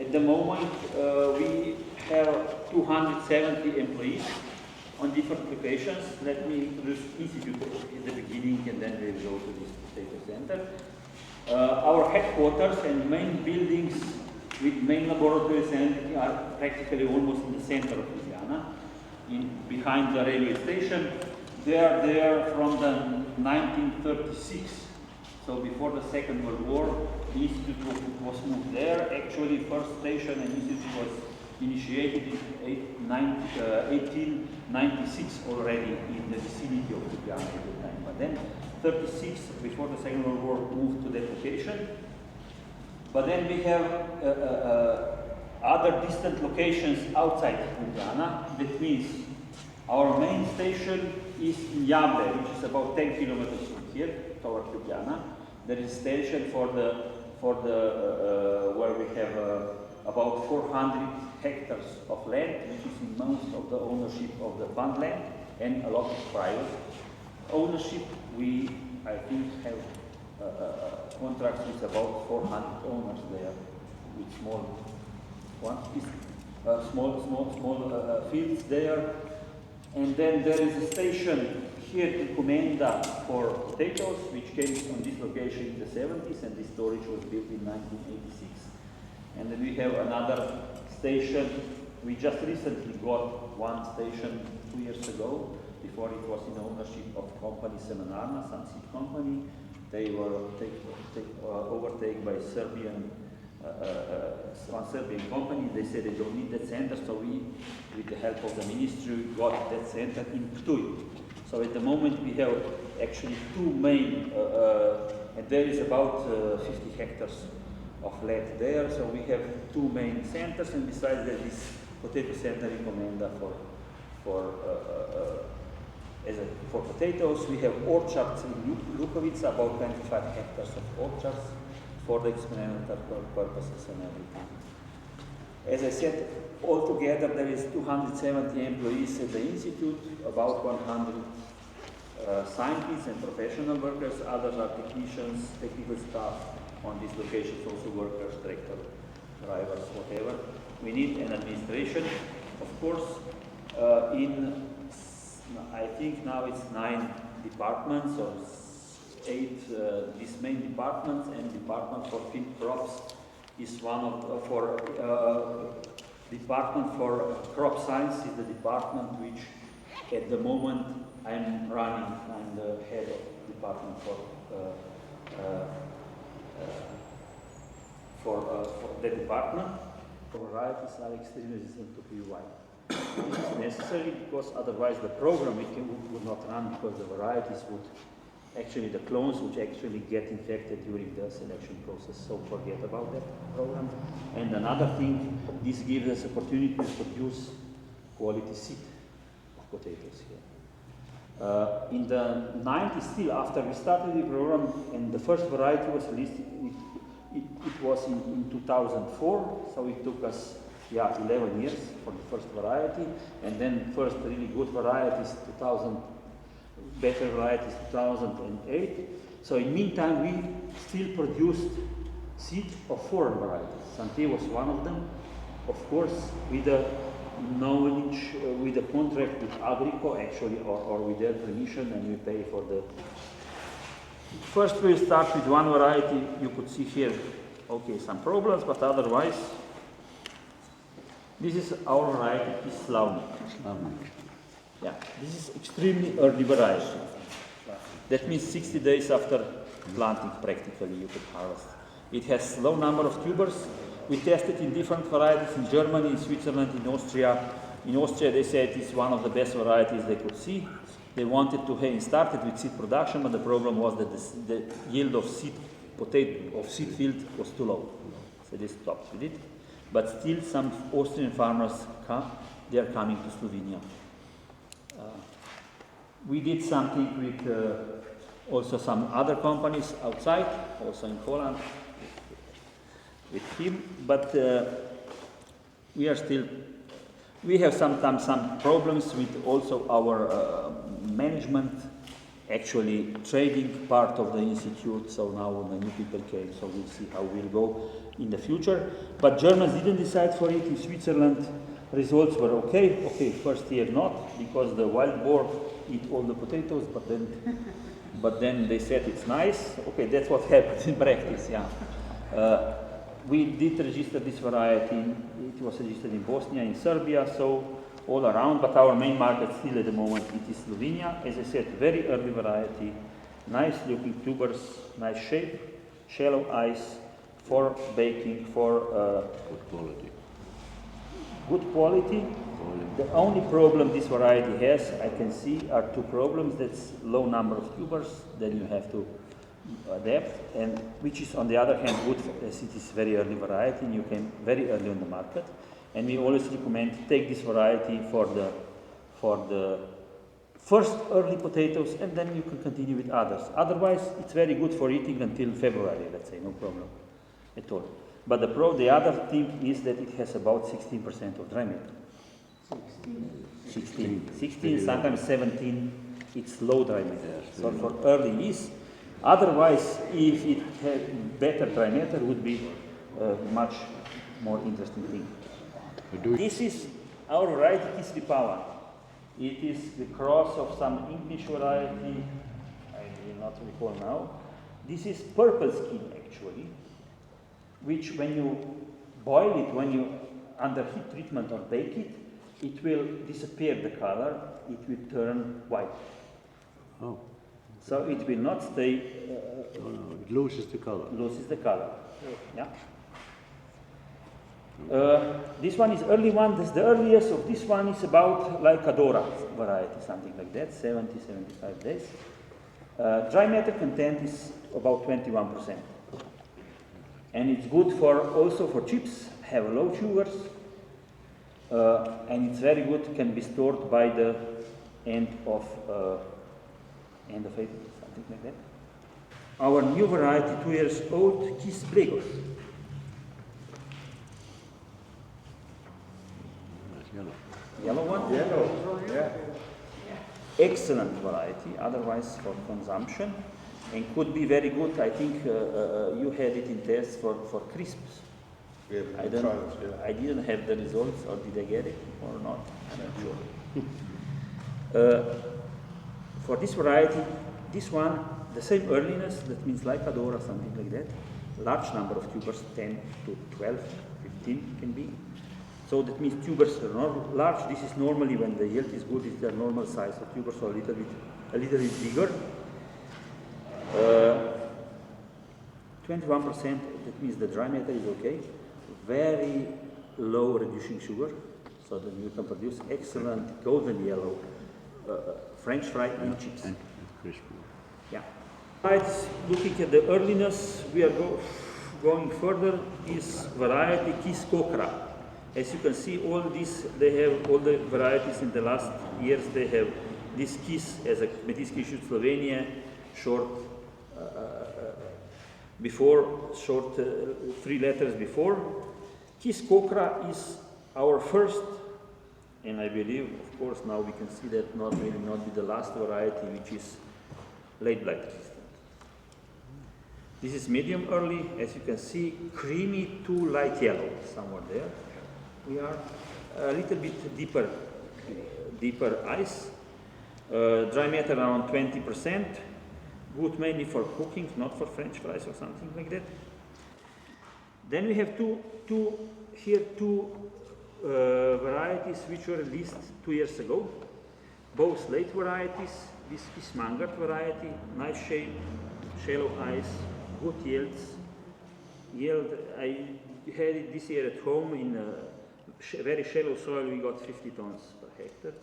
At the moment, we have 270 employees on different locations. Let me introduce Institute in the beginning, and then we will go to this data center. Our headquarters and main buildings with main laboratories and are practically almost in the center of Ljubljana, behind the railway station. They are there from the 1936. So before the Second World War, the institute was moved there. Actually, first station and institute was initiated in 1896 already in the vicinity of Ljubljana at the time. But then 36, before the Second World War, moved to that location. But then we have other distant locations outside Ljubljana. That means our main station is in Jable, which is about 10 kilometers from here, toward Ljubljana. There is a station where we have about 400 hectares of land, which is in most of the ownership of the fund land and a lot of private ownership. We, I think, have contracts with about 400 owners there, with small fields there. And then there is a station here in Komenda for potatoes, which came on this location in the 70s, and this storage was built in 1986. And then we have another station. We just recently got one station 2 years ago. Before it was in ownership of company Semenarna, some seed company. They were overtaken by one Serbian company. They said they don't need that center, so we, with the help of the ministry, got that center in Ptuj. So at the moment we have actually two main, and there is about 50 hectares of land there. So we have two main centers, and besides that, this potato center in Komenda for potatoes. We have orchards in Lukovica, about 25 hectares of orchards for the experimental purposes and everything. As I said, altogether there is 270 employees at the institute, about 100 scientists and professional workers. Others are technicians, technical staff on these locations, also workers, tractor drivers, whatever. We need an administration, of course. I think now it's 9 departments or 8 these main departments, and department for field crops is one of department for crop science is the department which at the moment I'm running. I'm the head of department for the department. Varieties are extremely resistant to PUI. This is necessary because otherwise the program would not run, because the varieties would actually, the clones would actually get infected during the selection process. So forget about that program. And another thing, this gives us opportunity to produce quality seed of potatoes here. In the 90s, still after we started the program, and the first variety was released, it was in 2004, so it took us 11 years for the first variety, and then first really good varieties, better varieties 2008. So in meantime, we still produced seed of foreign varieties. Santé was one of them, of course, with the knowledge, with the contract with Agrico, actually, or with their permission, and we pay for the. First, we'll start with one variety. You could see here, okay, some problems, but otherwise. This is our variety, Slavnik. Yeah, this is extremely early variety. That means 60 days after planting, practically, you could harvest. It has low number of tubers. We tested in different varieties in Germany, in Switzerland, in Austria. In Austria, they said it's one of the best varieties they could see. They wanted to started with seed production, but the problem was that the yield of seed field was too low. So they stopped with it. But still, some Austrian farmers they are coming to Slovenia. We did something with also some other companies outside, also in Poland, with him. But we have sometimes some problems with also our management actually trading part of the institute, so now the new people came, so we'll see how we'll go in the future. But Germans didn't decide for it. In Switzerland, results were okay, first year not, because the wild boar eat all the potatoes, but then they said it's nice. Okay, that's what happened in practice, yeah. We did register this variety. It was registered in Bosnia, in Serbia, so all around, but our main market still at the moment it is Slovenia. As I said, very early variety, nice looking tubers, nice shape, shallow ice, for baking, for Good quality. good quality. The only problem this variety has, I can see, are two problems. That's low number of tubers, then you have to adapt, and which is on the other hand good as it is very early variety and you came very early on the market. And we always recommend take this variety for the first early potatoes, and then you can continue with others. Otherwise, it's very good for eating until February, let's say, no problem at all. But the other thing is that it has about 16% of dry matter. 16, sometimes 17, it's low dry matter. So for early is. Otherwise, if it had better dry matter, would be much more interesting thing. This is our variety, Kisli Pava. It is the cross of some English variety, I will not recall now. This is purple skin actually, which when you boil it, when you under heat treatment or bake it, it will disappear the color, it will turn white. Oh. So it will not stay. No, it loses the color. Loses the color. Yeah. This one is early one. The earliest of this one is about like Adora variety, something like that, 70-75 days. Dry matter content is about 21%, and it's good for also for chips. Have low sugars, and it's very good. Can be stored by the end of April, something like that. Our new variety, 2 years old, Kis Bregos. Yellow one? Yellow, yeah. Excellent variety, otherwise for consumption, and could be very good. I think you had it in test for crisps. Yeah, I didn't have the results, or did I get it or not? I'm not sure. For this variety, this one, the same earliness, that means like Adora, something like that. Large number of tubers, 10 to 12, 15 can be. So that means tubers are not large. This is normally when the yield is good, it's their normal size. So tubers are a little bit bigger. 21%, that means the dry matter is okay. Very low reducing sugar, so that you can produce excellent golden yellow French fry in chips. And crispy. Yeah. Right, looking at the earliness, we are going further. Is variety Kis Kokra. As you can see, all this, they have all the varieties in the last years. They have this Kis as a Kmetijski Inštitut Slovenia, short before, short 3 letters before. Kis Kokra is our first, and I believe, of course, now we can see that not be the last variety, which is late blight resistant. This is medium early, as you can see, creamy to light yellow, somewhere there. We are a little bit deeper ice. Dry matter around 20%. Good mainly for cooking, not for French fries or something like that. Then we have two varieties which were released 2 years ago. Both late varieties. This is Mangart variety, nice shape, shallow ice, good yields. I had it this year at home in very shallow soil. We got 50 tons per hectare.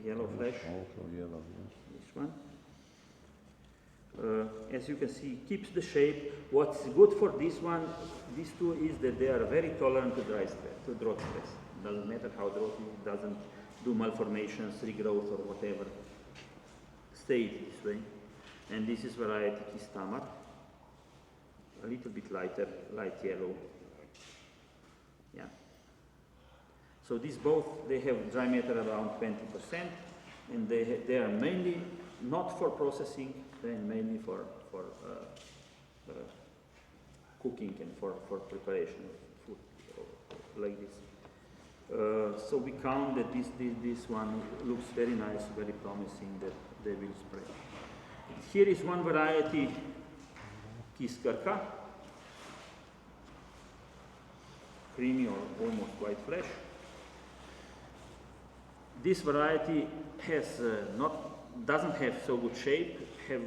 Yellow flesh. Also yellow, yes. This one. As you can see, keeps the shape. What's good for this one, these two, is that they are very tolerant to drought stress. Doesn't matter how drought it doesn't do malformations, regrowth, or whatever. Stay this way. And this is variety Kis Tamar. A little bit lighter, light yellow. Yeah. So these both, they have dry matter around 20%. and they are mainly not for processing, they are mainly for cooking and for preparation of food like this. So we count that this one looks very nice, very promising, that they will spread. Here is one variety, Kiskarka, creamy or almost white flesh. This variety has doesn't have so good shape, have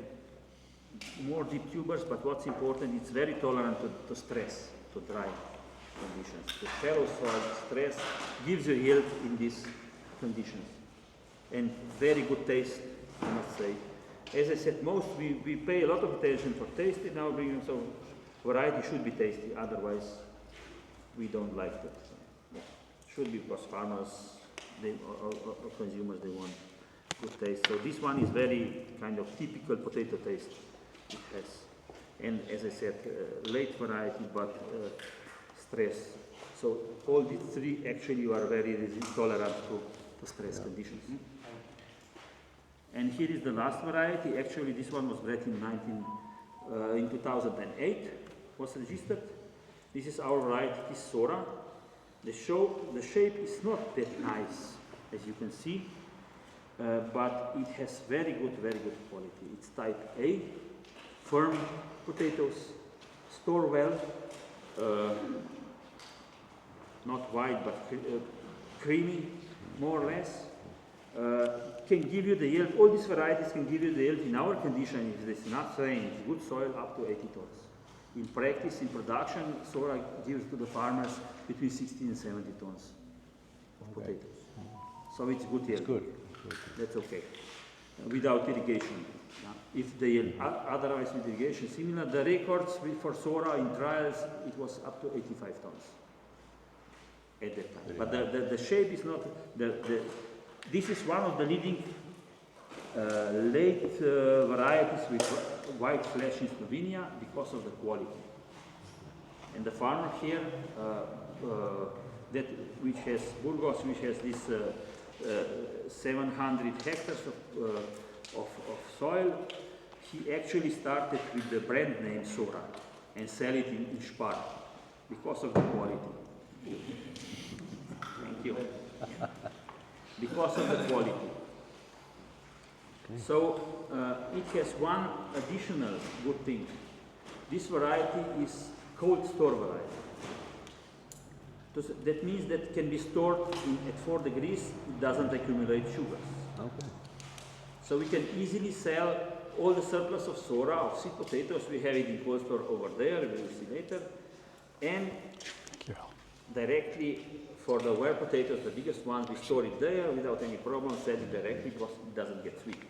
more deep tubers, but what's important, it's very tolerant to stress, to dry conditions. The shallow soil stress gives you yield in these conditions, and very good taste, I must say. As I said, we pay a lot of attention for taste in our bringing, so variety should be tasty, otherwise we don't like it. Yeah. Should be, because farmers or consumers, they want good taste. So this one is very kind of typical potato taste it has. And as I said, late variety, but stress. So all these three actually are very tolerant to stress conditions. And here is the last variety. Actually, this one was bred in 2008, was registered. This is our variety, this Sora. The shape is not that nice, as you can see, but it has very good quality. It's type A, firm potatoes, store well, not white but creamy, more or less. Can give you the yield, all these varieties can give you the yield in our condition, if there's enough rain, good soil, up to 80 tons. In practice, in production, Sora gives to the farmers between 60 and 70 tons of potatoes. So it's good yield. It's good. That's okay. Without irrigation. If the yield, otherwise with irrigation, similar, the records for Sora in trials, it was up to 85 tons at that time. But the shape is not, this is one of the leading late varieties with white flesh in Slovenia because of the quality. And the farmer here, which has Burgos, which has this 700 hectares of soil, he actually started with the brand name Sora and sell it in Spar because of the quality. Thank you. Because of the quality. So it has one additional good thing. This variety is cold store variety. That means that it can be stored at 4 degrees, it doesn't accumulate sugars. Okay. So we can easily sell all the surplus of Sora, of sweet potatoes, we have it in cold store over there, we will see later. And directly for the ware potatoes, the biggest ones, we store it there without any problem, sell it directly because it doesn't get sweet.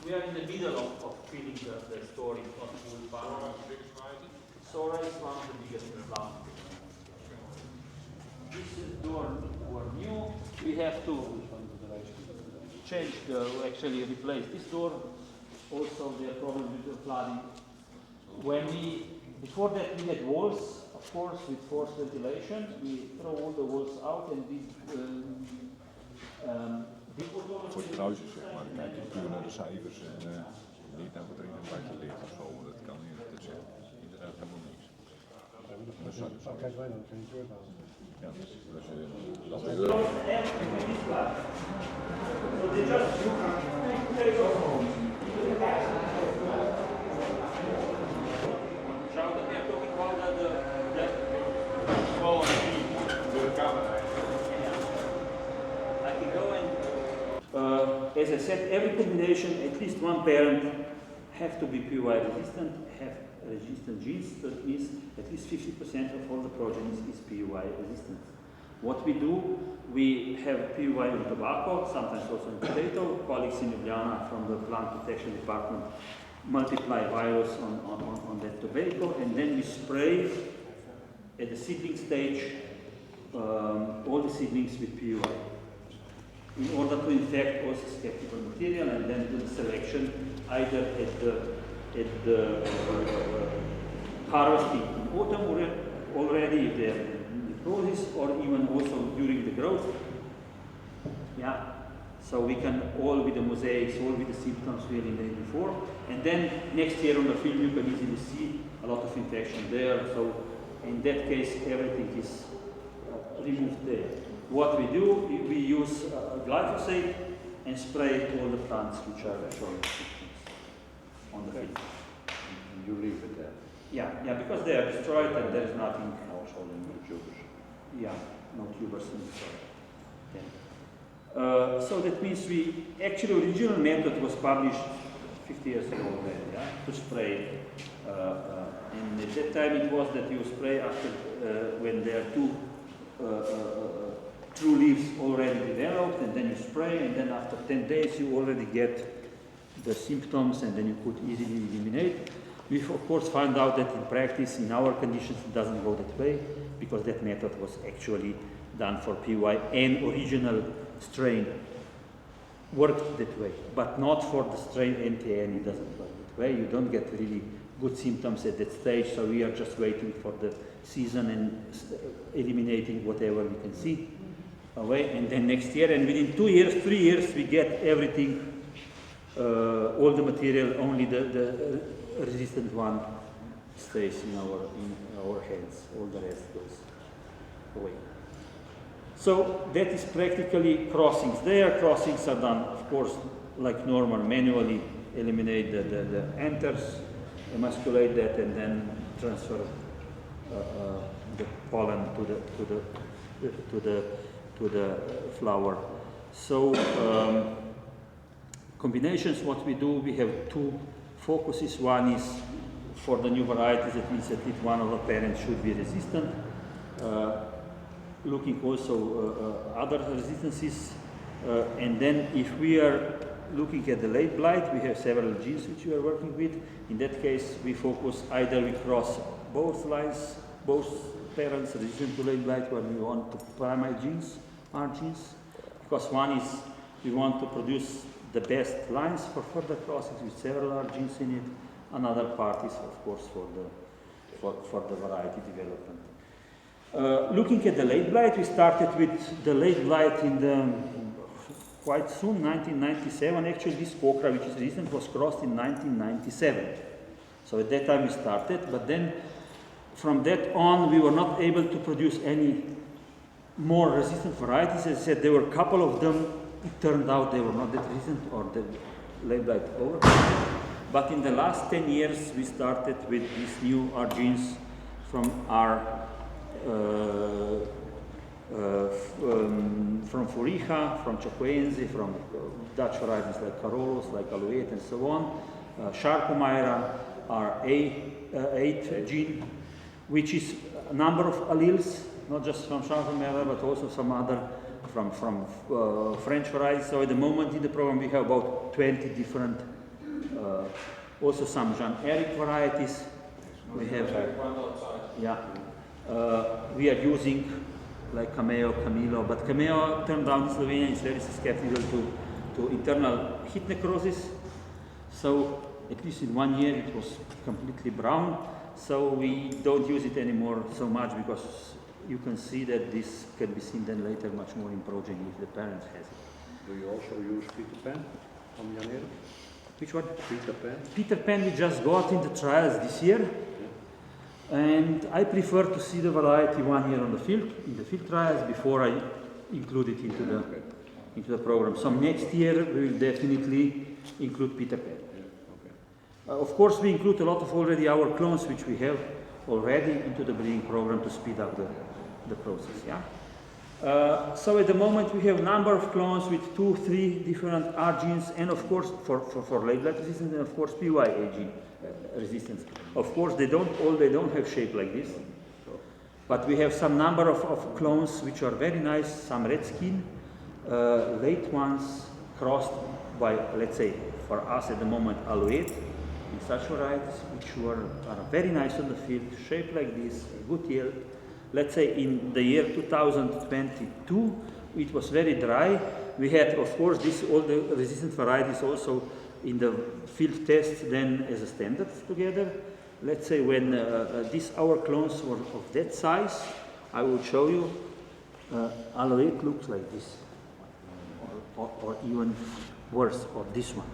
We are in the middle of filling the story of full power. Sora is one of the biggest in Islam. This is door were new. We have to change actually replace this door. Also the problem with the flooding. Before that we had walls, of course, with forced ventilation. We throw all the walls out and we voor het kruisje, zeg maar. Dan kijk je puur naar de cijfers en niet naar wat er in de buiten ligt of zo. Dat kan niet, dat zegt inderdaad helemaal niks. Dat is said, every combination, at least one parent have to be PY resistant, have resistant genes. That means at least 50% of all the progeny is PY resistant. What we do, we have PY on tobacco, sometimes also in potato. Colleagues in Ljubljana from the plant protection department multiply virus on that tobacco, and then we spray at the seedling stage all the seedlings with PY in order to infect all susceptible material, and then do the selection either at the harvesting in autumn already if they are in necrosis, or even also during the growth. Yeah. So we can all with the mosaics, all with the symptoms we eliminated before, and then next year on the field you can easily see a lot of infection there. So in that case everything is removed there. What we do, we use glyphosate and spray all the plants which are showing symptoms on the field. And you leave it there. Yeah, because they are destroyed and there is nothing. Also in the tubers. Yeah, no tubers in the soil. So that means actually original method was published 50 years ago already, yeah, to spray. And at that time it was that you spray after when there are two true leaves already developed, and then you spray, and then after 10 days you already get the symptoms, and then you could easily eliminate. We of course found out that in practice, in our conditions, it doesn't go that way, because that method was actually done for PY, and original strain worked that way, but not for the strain NTN. It doesn't work that way. You don't get really good symptoms at that stage, so we are just waiting for the season and eliminating whatever we can see away, and then next year, and within 2 years, 3 years, we get everything, all the material, only the resistant one stays in our hands, all the rest goes away. So that is practically crossings. There, crossings are done, of course, like normal, manually eliminate the anthers, emasculate that, and then transfer the pollen to the flower. So combinations, what we do, we have two focuses. One is for the new varieties, that means at least one of the parents should be resistant. Looking also other resistances, and then if we are looking at the late blight, we have several genes which we are working with. In that case, we focus either we cross both lines, both parents resistant to late blight, when we want to primary genes, our genes, because one is we want to produce the best lines for further crossings with several R genes in it. Another part is, of course, for the variety development. Looking at the late blight, we started with the late blight in the quite soon, 1997. Actually, this cocra, which is resistant, was crossed in 1997. So at that time we started, but then from that on, we were not able to produce any more resistant varieties. As I said, there were a couple of them. It turned out they were not that resistant, or the late blight over. But in the last 10 years, we started with these new R genes from our from Furiha, from Chacoense, from Dutch varieties like Carolus, like Alouette, and so on. Charcomyra, our A8 gene, which is a number of alleles, not just from Charcomyra, but also some other from French varieties. So at the moment in the program we have about 20 different, also some Jean-Eric varieties. We have, we are using like Cameo, Camilo, but Cameo turned out in Slovenia is very susceptible to internal heat necrosis. So at least in 1 year it was completely brown. So we don't use it anymore so much, because you can see that this can be seen then later much more in progeny if the parent has it. Do you also use Peter Pan from Jan-Erik? Which one? Peter Pan? Peter Pan we just got in the trials this year. And I prefer to see the variety 1 year on the field, in the field trials, before I include it into the program. So next year we will definitely include Peter Pan. Of course, we include a lot of already our clones, which we have already, into the breeding program to speed up the process. Yeah. So at the moment we have a number of clones with 2-3 different R genes, and of course for late blight resistance, and of course PYA gene resistance. Of course they don't have shape like this, but we have some number of clones which are very nice, some red skin, late ones crossed by, let's say, for us at the moment, aloe in such varieties, which are very nice on the field, shaped like this, good yield. Let's say in the year 2022, it was very dry. We had, of course, all the resistant varieties also in the field tests then as a standard together. Let's say when our clones were of that size, I will show you, aloe looks like this, or even worse, or this one,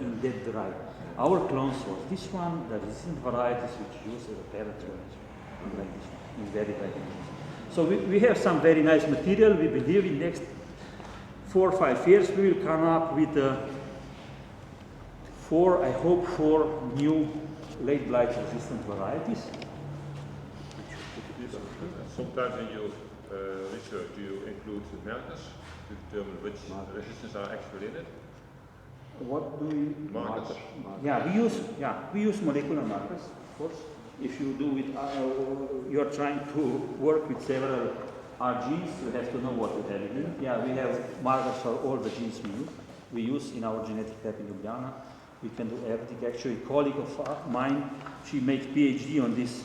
in that dry. Our clones was this one, the resistant varieties which use as a parent range, like this one, in very dry conditions. So we have some very nice material. We believe in next 4 or 5 years we will come up with I hope four new late blight resistant varieties. Sometimes in your research do you include the markers to determine which resistance are actually in it? What do we? Markers. We use molecular markers, of course. If you do with, you're trying to work with several R genes, you have to know what you have in it. Yeah, we have markers for all the genes we use in our genetic lab in Ljubljana. We can do everything. Actually, a colleague of mine, she made PhD on this,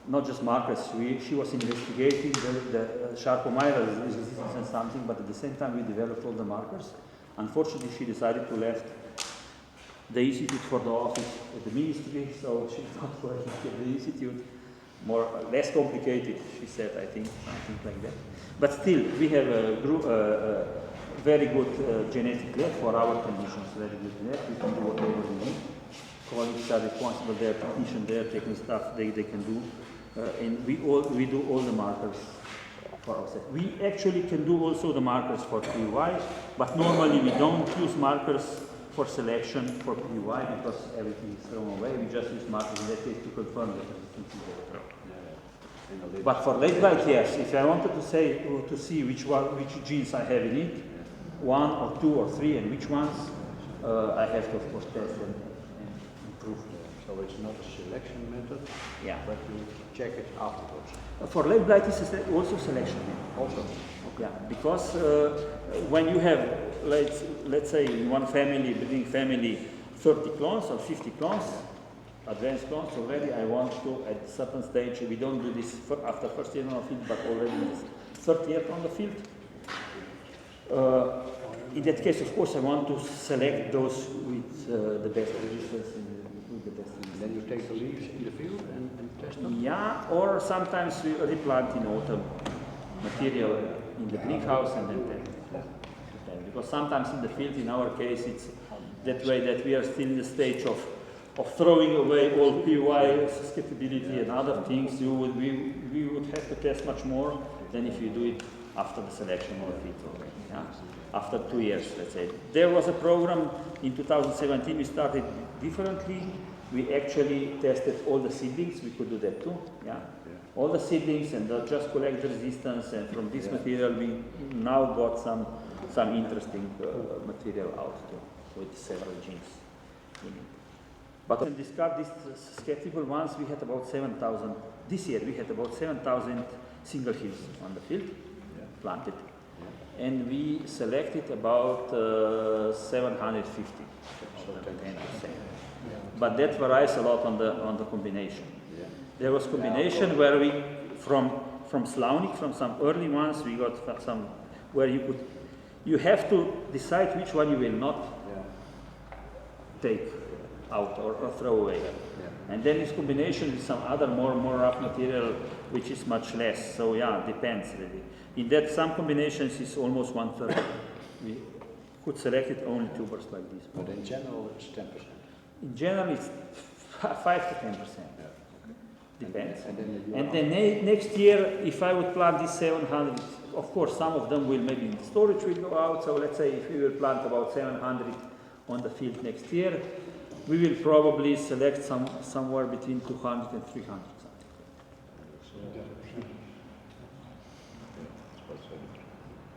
not just markers. She was investigating the Charcot-Marie resistance and something, but at the same time we developed all the markers. Unfortunately, she decided to left the institute for the office at the ministry, so she's not working at the institute. Less complicated, she said, I think, something like that. But still, we have a very good genetic lab for our conditions, very good lab. We can do whatever we need. Colleagues are responsible there, technicians there, taking stuff they can do. And we do all the markers for ourselves. We actually can do also the markers for PY, but normally we don't use markers for selection for PY because everything is thrown away. We just use markers in that case to confirm that resistance is there. But for late blight, yes. If I wanted to see which genes I have in it, 1 or 2 or 3, and which ones, I have to of course test them and improve. So it's not a selection method, Yeah. but you check it afterwards. For late blight, it's also selection. Also. Yeah, because when you have, let's say in one family, breeding family, 30 clones or 50 clones, advanced clones already, I want to, at a certain stage, we don't do this after first year on the field, but already in the third year on the field. In that case, of course, I want to select those with the best resistance with the best resistance. Then you take the leaves in the field and test them? Yeah, or sometimes we replant in autumn material in the greenhouse and then test. Because sometimes in the field, in our case, it's that way that we are still in the stage of throwing away all PY susceptibility and other things. We would have to test much more than if you do it after the selection of the field already. Yeah? After 2 years, let's say. There was a program in 2017, we started differently. We actually tested all the seedlings, we could do that too. Yeah? All the seedlings and just collect the resistance, and from this material we now got some interesting material out too, with several genes in it. But to discard these susceptible ones, we had about 7,000. This year we had about 7,000 single hills on the field, planted. And we selected about 750. So 10%. But that varies a lot on the combination. There was combination where we, from Slavnik, from some early ones, we got some where you have to decide which one you will not take out or throw away. And then this combination with some other more rough material, which is much less. So yeah, it depends really. In that, some combinations is almost 1/3. We could select it only tubers like this. But in general, it's 10%. In general, it's 5 to 10%. Depends. And then next year, if I would plant these 700, of course, some of them will maybe in the storage will go out. So let's say if we will plant about 700 on the field next year, we will probably select somewhere between 200 and 300.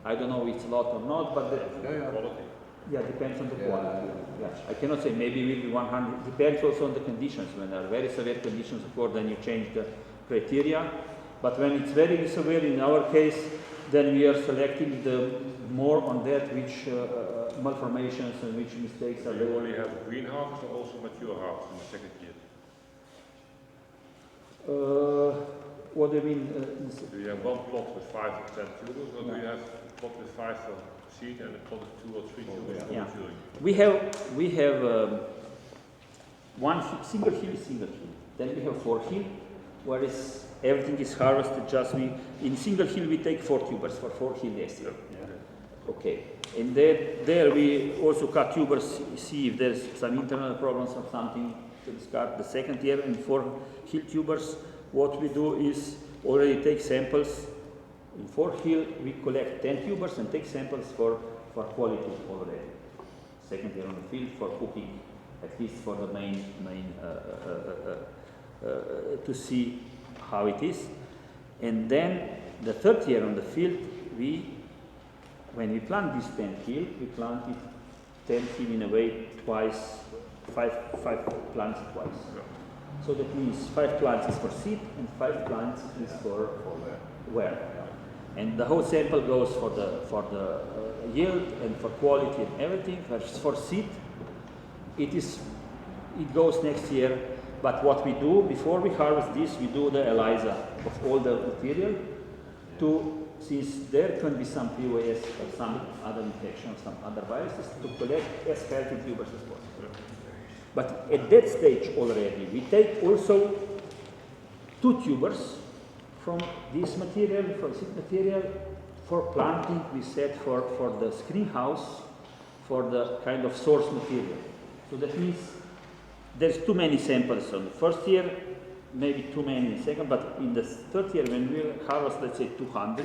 I don't know if it's a lot or not, but Quality. yeah, depends on the Yeah. quality. Yeah. I cannot say maybe it will be 100. Depends also on the conditions. When there are very severe conditions, of course, then you change the criteria. But when it's very severe, in our case, then we are selecting the more on that which malformations and which mistakes are You there. only have green harvest or also mature harvest in the second year? What do you mean? Do you have one plot with 5 or 10 tubers, or do you have a plot with 5 for seed and a plot with 2 or 3 tubers for Yeah. maturing? We have one single hill. Then we have 4 hill, whereas everything is harvested. Just we in single hill we take 4 tubers for 4 hill this year. Okay, and there we also cut tubers, see if there's some internal problems or something to discard. The second year in 4 hill tubers, what we do is already take samples. In 4 hill we collect 10 tubers and take samples for quality already. Second year on the field for cooking, at least for the main to see how it is. And then the third year on the field, when we plant this 10 hill, we plant it 10 hill in a way twice, 5 plants twice. So that means 5 plants is for seed and 5 plants is for wear. And the whole sample goes for the yield and for quality and everything. For seed, it goes next year. But what we do before we harvest this, we do the ELISA of all the material since there can be some POS or some other infection, some other viruses, to collect as healthy tubers as possible. But at that stage already, we take also 2 tubers from this material, from seed material, for planting, we said for the screen house, for the kind of source material. So that means there's too many samples on the first year, maybe too many in the second, but in the third year when we harvest, let's say 200,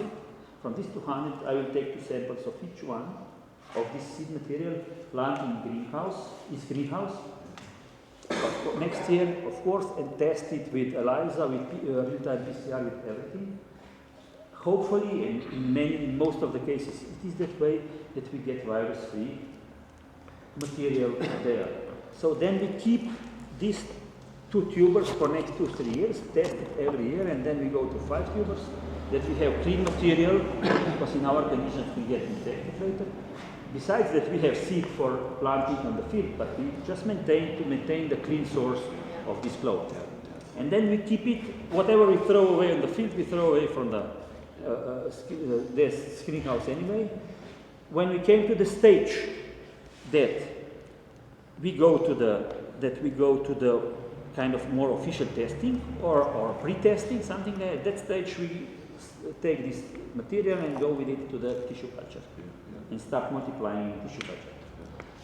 from this 200 I will take 2 samples of each one of this seed material, plant in greenhouse, next year, of course, and test it with ELISA, with real-time PCR, with everything. Hopefully, and in most of the cases, it is that way that we get virus-free material there. So then we keep these 2 tubers for next 2-3 years, test it every year, and then we go to 5 tubers, that we have clean material, because in our conditions we get infected later. Besides that, we have seed for planting on the field, but we just maintain the clean source of this flow. And then we keep it, whatever we throw away on the field, we throw away from the screen house anyway. When we came to the stage that we go to the kind of more official testing or pre-testing, something like that stage we take this material and go with it to the tissue culture and start multiplying in tissue culture.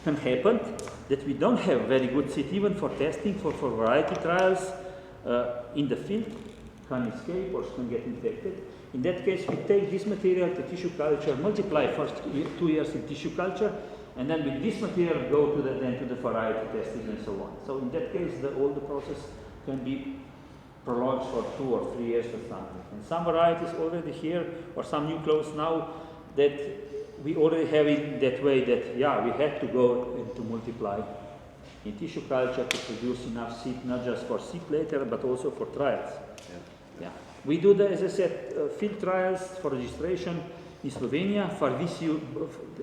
Can happen that we don't have very good seed even for testing, for variety trials in the field, can escape or can get infected. In that case, we take this material to tissue culture, multiply first 2 years in tissue culture, and then with this material go to the variety testing and so on. So in that case, all the process can be prolonged for 2 or 3 years or something. And some varieties already here, or some new clones now, that we already have it that way that, we had to go and to multiply in tissue culture to produce enough seed, not just for seed later, but also for trials. Yeah. We do, as I said, field trials for registration in Slovenia, for VCU,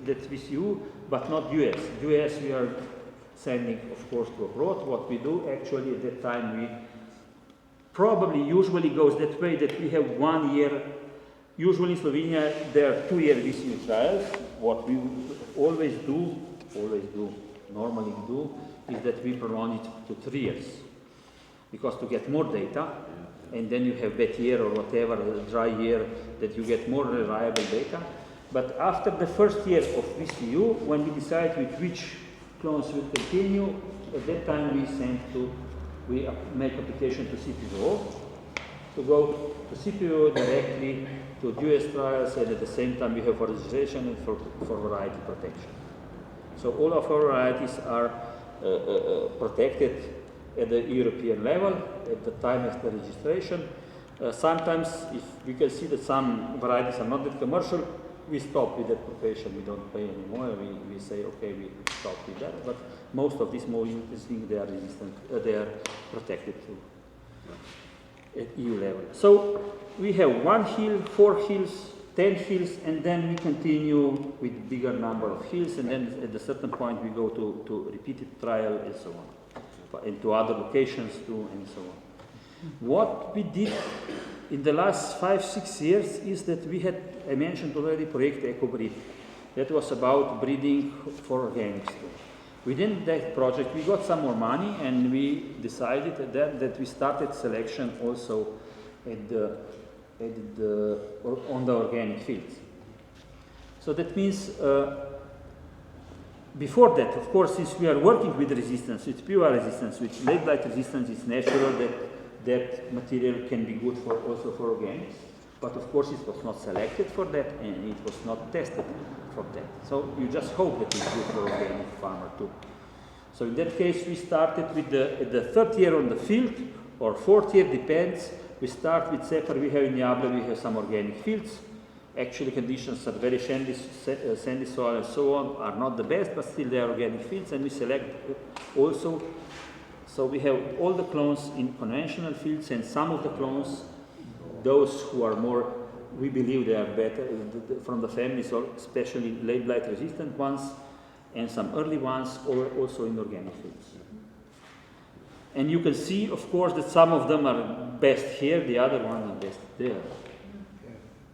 that's VCU, but not US. US we are sending, of course, to abroad. What we do actually at that time, we probably usually goes that way that we have 1 year. Usually in Slovenia there are 2-year VCU trials. What we normally do, is that we prolong it to 3 years. Because to get more data, and then you have wet year or whatever, a dry year, that you get more reliable data. But after the first year of VCU, when we decide with which clones will continue, at that time we make application to CPO, to go to CPO directly to US trials, and at the same time we have for registration and for variety protection. So all of our varieties are protected at the European level at the time of the registration. Sometimes, if we can see that some varieties are not that commercial, we stop with that profession, we don't pay anymore, we say, okay, we stop with that, but most of these molecules, they are resistant, they are protected too at EU level. So we have 1 hill, 4 hills, 10 hills, and then we continue with bigger number of hills, and then at a certain point we go to repeated trial and so on, and to other locations too, and so on. What we did in the last 5-6 years is that we had, I mentioned already, Project EcoBreed. That was about breeding for organics too. Within that project, we got some more money, and we decided that we started selection also on the organic fields. So that means, before that, of course, since we are working with resistance, with pure resistance, with late blight resistance, it's natural that material can be good also for organics. But of course, it was not selected for that, and it was not tested for that. So you just hope that it's good for organic farmer too. So in that case, we started with the 3rd year on the field, or 4th year, depends. We start with Cepher, we have in Jable, we have some organic fields. Actually, conditions are very sandy soil and so on, are not the best, but still they are organic fields, and we select also. So we have all the clones in conventional fields, and some of the clones, those who are more, we believe they are better from the families, or especially late blight resistant ones, and some early ones, or also in organic fields. And you can see, of course, that some of them are best here, the other ones are best there,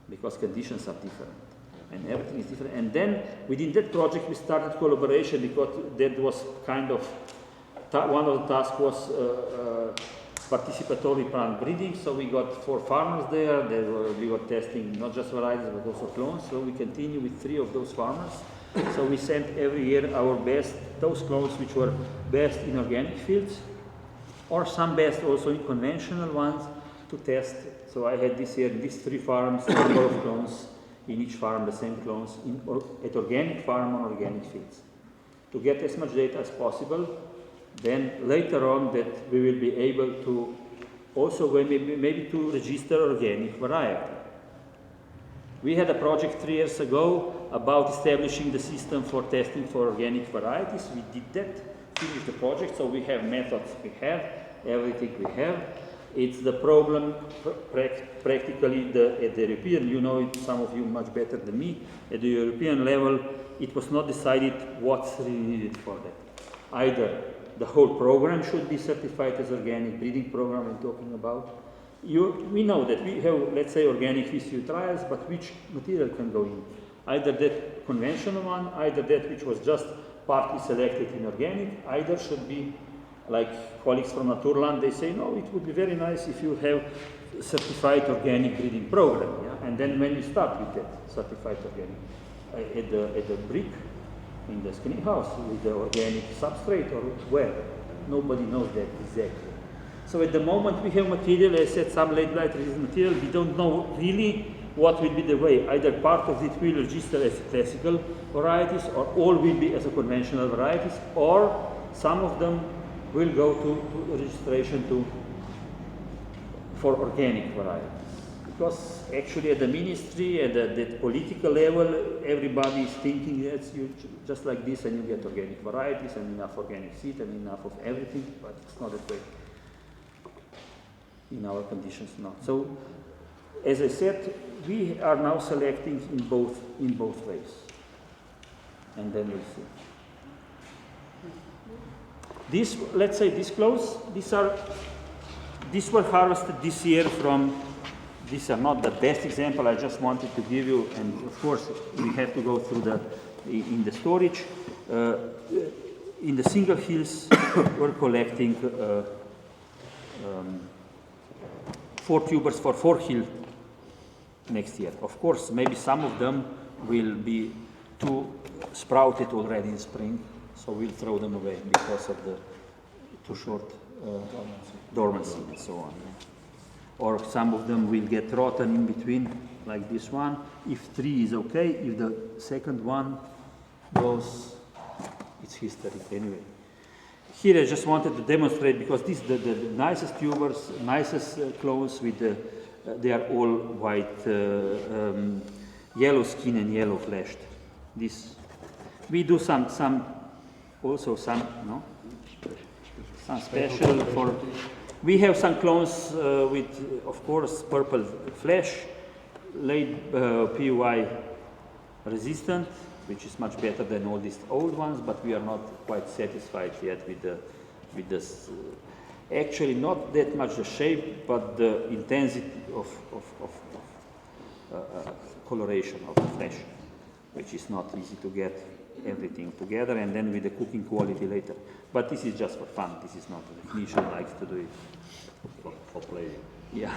because conditions are different, and everything is different. And then within that project, we started collaboration, because that was kind of one of the tasks was participatory plant breeding. So we got 4 farmers there. We were testing not just varieties but also clones. So we continue with 3 of those farmers. So we sent every year our best, those clones which were best in organic fields, or some best also in conventional ones to test. So I had this year these 3 farms, number of clones in each farm, the same clones at organic farm on organic fields, to get as much data as possible. Then later on that we will be able to also maybe to register organic variety. We had a project 3 years ago about establishing the system for testing for organic varieties. We did that, finished the project, so we have methods, we have everything we have. It's the problem practically at the European, you know it, some of you much better than me, at the European level, it was not decided what's really needed for that. Either the whole program should be certified as organic breeding program I'm talking about. We know that we have, let's say, organic VCU trials, but which material can go in? Either that conventional one, either that which was just partly selected in organic, either should be, like colleagues from Naturland, they say, no, it would be very nice if you have certified organic breeding program, yeah? And then when you start with that certified organic, at the brick, in the screening house, with the organic substrate, or where? Nobody knows that exactly. So at the moment we have material, as I said, some late blight resistant material, we don't know really what will be the way. Either part of it will register as classical varieties, or all will be as a conventional varieties, or some of them will go to registration for organic varieties. Because actually at the ministry, at the political level, everybody is thinking that you just like this and you get organic varieties and enough organic seed and enough of everything, but it's not that way. In our conditions, not. So, as I said, we are now selecting in both ways, and then we'll see. This, let's say, these clones, these were harvested this year from. These are not the best example. I just wanted to give you, and of course we have to go through in the storage. In the single hills, we're collecting 4 tubers for 4 hills next year. Of course, maybe some of them will be too sprouted already in spring, so we'll throw them away because of the too short dormancy and so on. Or some of them will get rotten in between, like this one. If 3 is okay, if the second one goes, it's history anyway. Here I just wanted to demonstrate, because these the nicest tubers, nicest clones with they are all white yellow skin and yellow fleshed. This we do some special for. We have some clones with, of course, purple flesh, late PUI resistant, which is much better than all these old ones, but we are not quite satisfied yet with this. Actually, not that much the shape, but the intensity of coloration of the flesh, which is not easy to get everything together, and then with the cooking quality later. But this is just for fun. This is not the technician likes to do it for play. Yeah.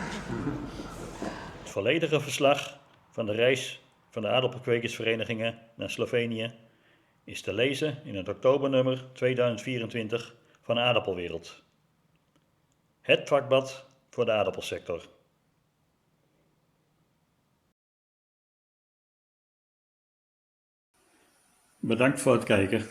Het volledige verslag van de reis van de aardappelkwekersverenigingen naar Slovenië is te lezen in het oktobernummer 2024 van Aardappelwereld. Het vakblad voor de aardappelsector. Bedankt voor het kijken.